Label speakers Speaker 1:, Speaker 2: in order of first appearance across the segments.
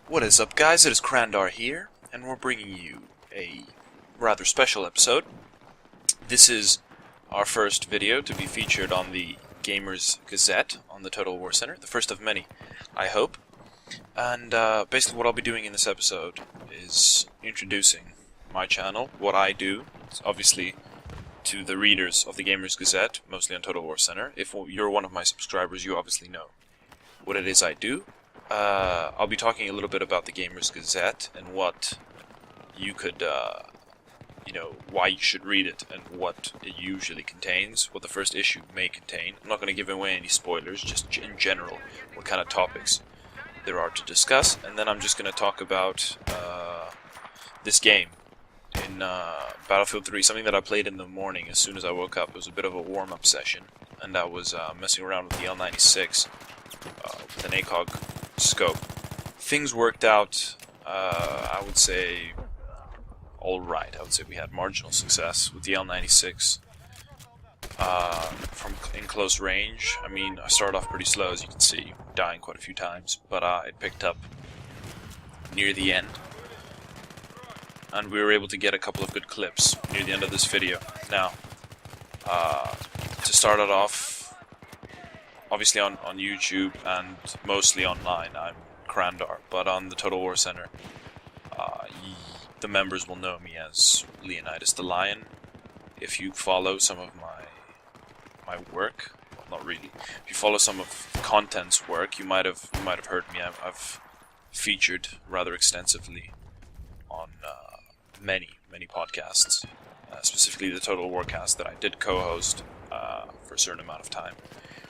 Speaker 1: What is up, guys? It is Krandar here, and we're bringing you a rather special episode. This is our first video to be featured on the Gamers Gazette on the Total War Center, the first of many, I hope. And basically what I'll be doing in this episode is introducing my channel, what I do, obviously to the readers of the Gamers Gazette, mostly on Total War Center. If you're one of my subscribers, you obviously know what it is I do. I'll be talking a little bit about the Gamers Gazette and what you could, why you should read it and what it usually contains, what the first issue may contain. I'm not going to give away any spoilers, just in general, what kind of topics there are to discuss, and then I'm just going to talk about this game in Battlefield 3, something that I played in the morning as soon as I woke up. It was a bit of a warm-up session, and I was messing around with the L96 with an ACOG scope. Things worked out, I would say, alright. I would say we had marginal success with the L96 in close range. I mean, I started off pretty slow, as you can see, dying quite a few times, but it picked up near the end, and we were able to get a couple of good clips near the end of this video. Now, to start it off, obviously on YouTube and mostly online, I'm Krandar, but on the Total War Center, the members will know me as Leonidas the Lion. If you follow some of my work, well, not really. If you follow some of Content's work, you might have heard me. I've featured rather extensively on many podcasts, specifically the Total Warcast that I did co-host for a certain amount of time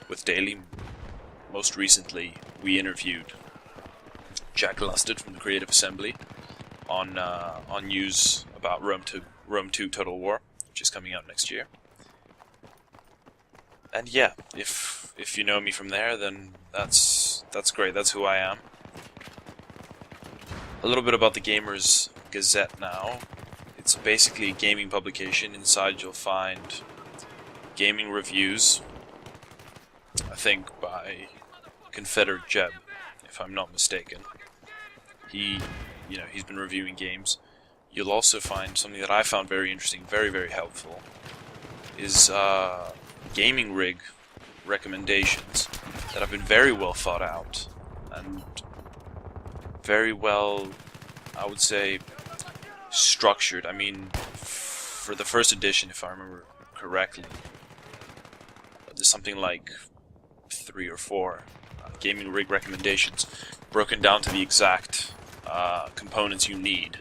Speaker 1: with Daily. Most recently, we interviewed Jack Lusted from the Creative Assembly on news about Rome 2 Total War, which is coming out next year. And yeah, if you know me from there, then that's great. That's who I am. A little bit about the Gamers Gazette now. It's basically a gaming publication. Inside you'll find gaming reviews, I think by Confederate Jeb, if I'm not mistaken. He's been reviewing games. You'll also find something that I found very interesting, very helpful, is gaming rig recommendations that have been very well thought out and very well, I would say, structured. I mean, for the first edition, if I remember correctly, there's something like 3 or 4 gaming rig recommendations broken down to the exact components you need,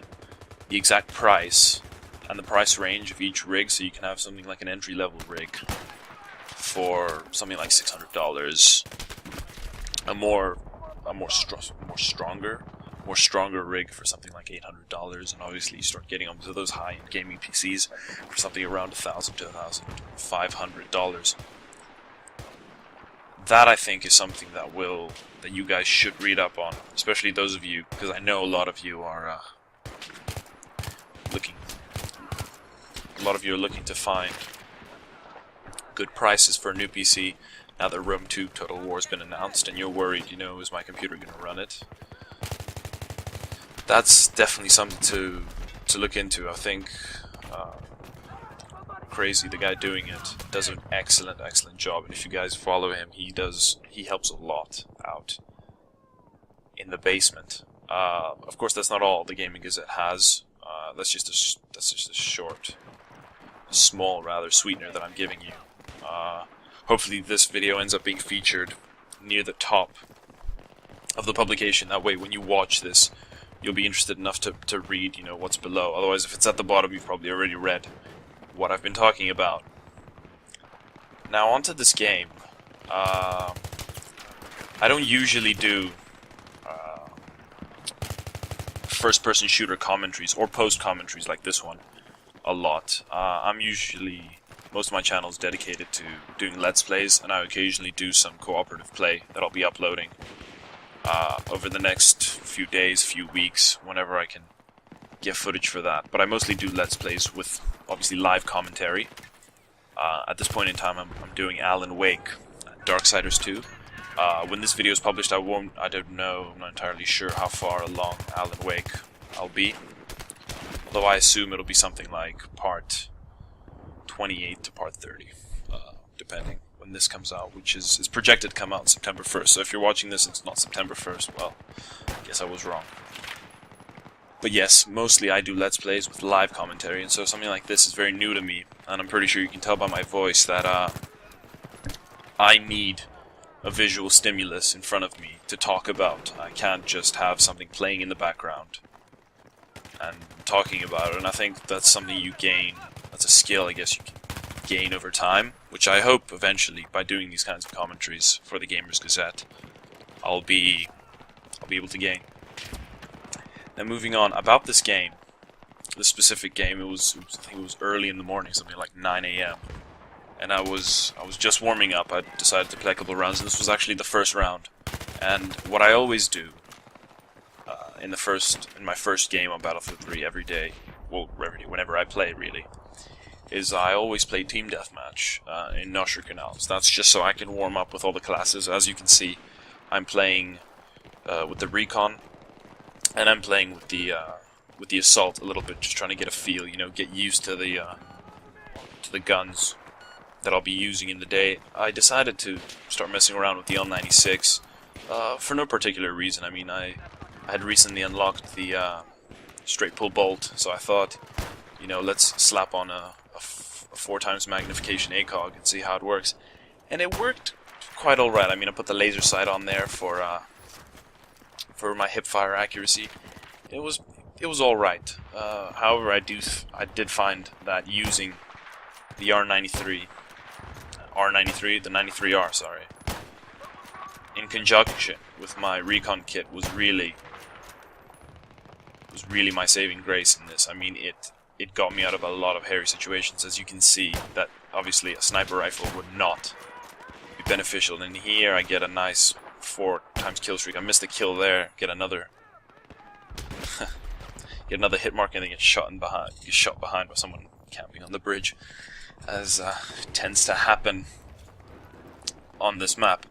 Speaker 1: the exact price, and the price range of each rig, so you can have something like an entry-level rig for something like $600, a more stronger rig for something like $800, and obviously you start getting onto those high-end gaming PCs for something around $1,000 to $1,500. That, I think, is something that you guys should read up on, especially those of you, because I know a lot of you are looking to find good prices for a new PC now that Rome 2 Total War has been announced, and you're worried, is my computer going to run it? That's definitely something to look into. I think Crazy, the guy doing it, does an excellent job, and if you guys follow him, he helps a lot out in the basement. Of course, that's not all the Gaming Gazette has. That's just a small sweetener that I'm giving you. Hopefully this video ends up being featured near the top of the publication. That way, when you watch this, you'll be interested enough to read, what's below. Otherwise, if it's at the bottom, you've probably already read what I've been talking about. Now, onto this game. I don't usually do first-person shooter commentaries or post-commentaries like this one a lot. Most of my channel is dedicated to doing Let's Plays, and I occasionally do some cooperative play that I'll be uploading over the next few days, few weeks, whenever I can get footage for that. But I mostly do Let's Plays with, obviously, live commentary. At this point in time, I'm doing Alan Wake, Darksiders 2, When this video is published, I don't know, I'm not entirely sure how far along Alan Wake I'll be. Although I assume it'll be something like part 28 to part 30, depending when this comes out, which is projected to come out on September 1st. So if you're watching this and it's not September 1st, well, I guess I was wrong. But yes, mostly I do Let's Plays with live commentary, and so something like this is very new to me, and I'm pretty sure you can tell by my voice that I need a visual stimulus in front of me to talk about. I can't just have something playing in the background and talking about it, and I think that's something you gain, that's a skill I guess you can gain over time, which I hope eventually, by doing these kinds of commentaries for the Gamers Gazette, I'll be able to gain. Now moving on, about this game, this specific game, I think it was early in the morning, something like 9 AM, and I was just warming up. I decided to play a couple of rounds, and this was actually the first round. And what I always do in my first game on Battlefield 3 every day, well, whenever I play really, is I always play Team Deathmatch in Nosher Canals. That's just so I can warm up with all the classes. As you can see, I'm playing with the Recon, and I'm playing with the Assault a little bit, just trying to get a feel, you know, get used to the guns that I'll be using in the day. I decided to start messing around with the L96 for no particular reason. I mean, I had recently unlocked the straight pull bolt, so I thought, you know, let's slap on a 4x magnification ACOG and see how it works. And it worked quite alright. I mean, I put the laser sight on there for my hipfire accuracy. It was alright. However, I did find that using the the 93R, sorry, in conjunction with my Recon kit was really my saving grace in this. I mean, it got me out of a lot of hairy situations. As you can see, that obviously a sniper rifle would not be beneficial. And here I get a nice 4x kill streak. I missed a kill there, get another hit mark, and then get shot behind by someone camping on the bridge, as tends to happen on this map.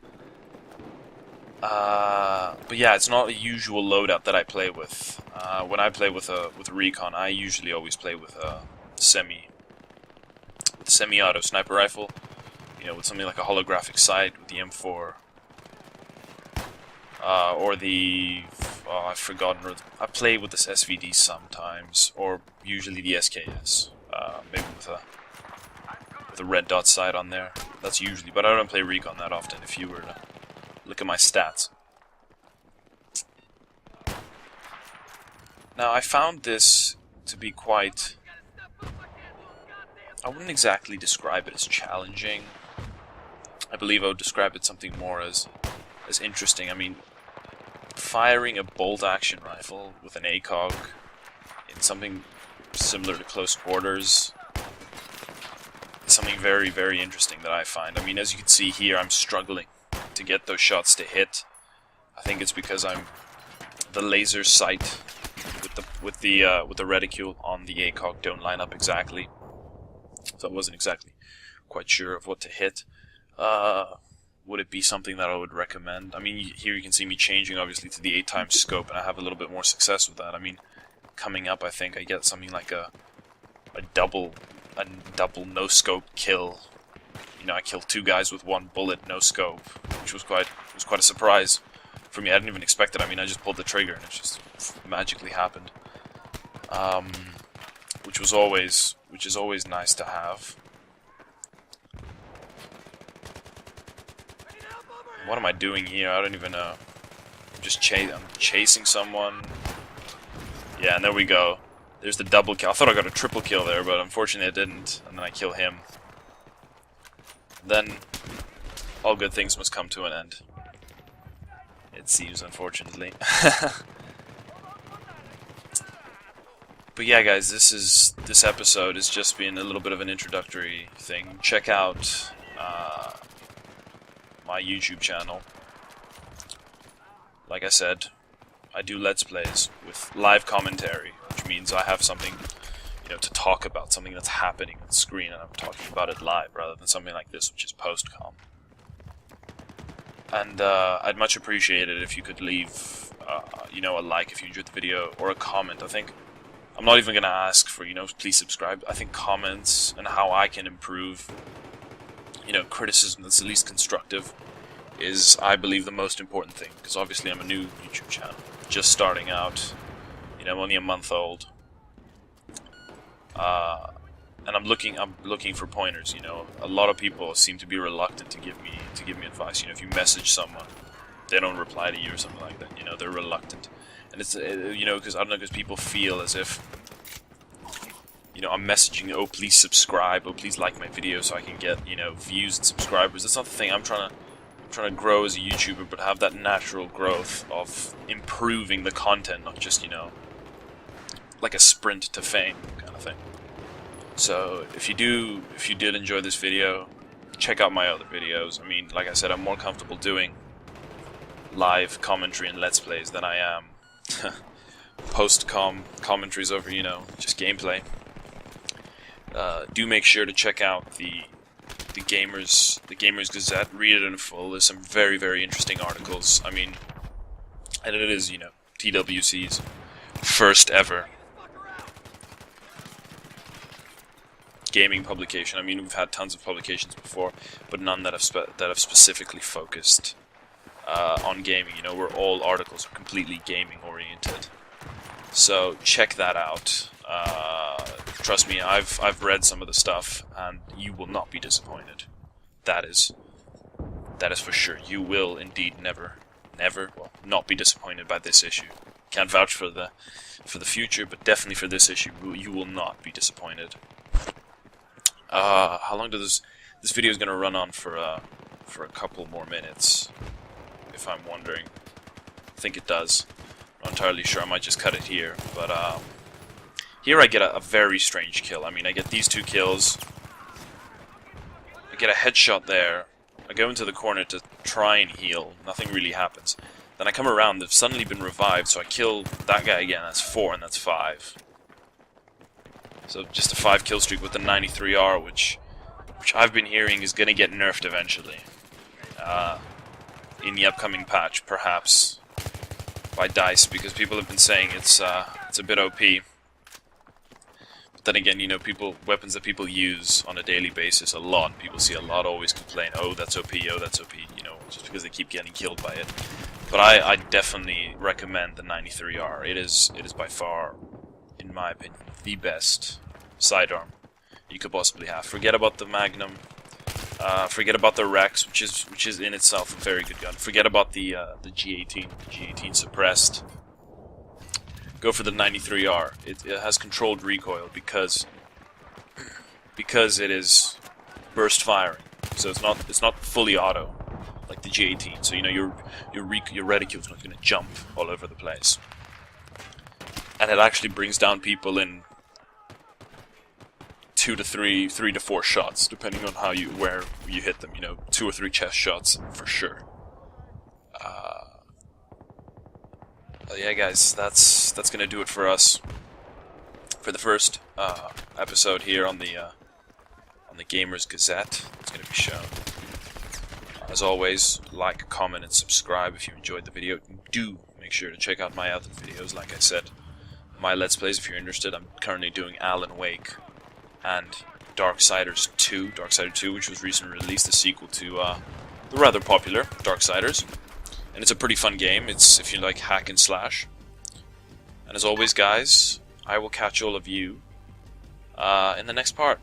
Speaker 1: But yeah, it's not a usual loadout that I play with. When I play with a Recon, I usually always play with a semi-auto sniper rifle, you know, with something like a holographic sight with the M4, or the I've forgotten. I play with this SVD sometimes, or usually the SKS, maybe with a red dot sight on there. That's usually, but I don't play Recon that often. If you were to look at my stats. Now, I found this to be quite, I wouldn't exactly describe it as challenging. I believe I would describe it something more as interesting. I mean, firing a bolt-action rifle with an ACOG in something similar to close quarters is something very, very interesting that I find. I mean, as you can see here, I'm struggling to get those shots to hit. I think it's because the laser sight with the reticule on the ACOG don't line up exactly, so I wasn't exactly quite sure of what to hit. Would it be something that I would recommend? I mean, here you can see me changing obviously to the 8x scope, and I have a little bit more success with that. I mean, coming up, I think I get something like a double no scope kill. You know, I killed 2 guys with 1 bullet, no scope, which was quite a surprise for me. I didn't even expect it. I mean, I just pulled the trigger and it just magically happened, which is always nice to have. What am I doing here? I don't even know. I'm chasing someone. Yeah, and there we go. There's the double kill. I thought I got a triple kill there, but unfortunately I didn't. And then I kill him. Then all good things must come to an end. It seems, unfortunately. But yeah, guys, this episode has just been a little bit of an introductory thing. Check out my YouTube channel. Like I said, I do Let's Plays with live commentary, which means I have something, you know, to talk about, something that's happening on the screen, and I'm talking about it live rather than something like this, which is post-com. And I'd much appreciate it if you could leave, you know, a like if you enjoyed the video, or a comment. I think I'm not even gonna ask for, you know, please subscribe. I think comments and how I can improve, you know, criticism that's at least constructive is, I believe, the most important thing. Because obviously I'm a new YouTube channel, just starting out. You know, I'm only a month old. And I'm looking for pointers. You know, a lot of people seem to be reluctant to give me advice. You know, if you message someone, they don't reply to you or something like that. You know, they're reluctant, and it's you know, because I don't know, because people feel as if, you know, I'm messaging, oh please subscribe, oh please like my video so I can get, you know, views and subscribers. That's not the thing. I'm trying to grow as a YouTuber, but have that natural growth of improving the content, not just, you know, like a sprint to fame kind of thing. So if you did enjoy this video, check out my other videos. I mean, like I said, I'm more comfortable doing live commentary and let's plays than I am commentaries over, you know, just gameplay. Do make sure to check out the Gamers Gazette. Read it in full. There's some very, very interesting articles. I mean, and it is, you know, TWC's first ever gaming publication. I mean, we've had tons of publications before, but none that have specifically focused on gaming. You know, where all articles are completely gaming oriented. So check that out. Trust me, I've read some of the stuff, and you will not be disappointed. That is for sure. You will indeed never, well, not be disappointed by this issue. Can't vouch for the future, but definitely for this issue, you will not be disappointed. How long does this video is going to run on for a couple more minutes, if I'm wondering. I think it does. I'm not entirely sure. I might just cut it here, but here I get a very strange kill. I mean, I get these two kills. I get a headshot there. I go into the corner to try and heal. Nothing really happens. Then I come around. They've suddenly been revived, so I kill that guy again. That's 4, and that's 5. So just a 5 kill streak with the 93R, which I've been hearing is going to get nerfed eventually. In the upcoming patch, perhaps by DICE, because people have been saying it's a bit OP. But then again, you know, weapons that people use on a daily basis a lot. People see a lot always complain, oh that's OP, oh that's OP, you know, just because they keep getting killed by it. But I definitely recommend the 93R. It is by far, in my opinion, the best sidearm you could possibly have. Forget about the Magnum. Forget about the Rex, which is in itself a very good gun. Forget about the G18. The G18 suppressed. Go for the 93R. It has controlled recoil because it is burst firing. So it's not fully auto like the G18. So you know your reticule is not going to jump all over the place. And it actually brings down people in 2 to 3 to 4 shots, depending on where you hit them. You know, 2 or 3 chest shots for sure. Yeah, guys, that's gonna do it for us for the first episode here on the Gamers Gazette. It's gonna be shown. As always, like, comment, and subscribe if you enjoyed the video. Do make sure to check out my other videos. Like I said, my Let's Plays if you're interested. I'm currently doing Alan Wake and Darksiders 2, which was recently released, the sequel to the rather popular Darksiders. And it's a pretty fun game. It's if you like hack and slash. And as always, guys, I will catch all of you in the next part.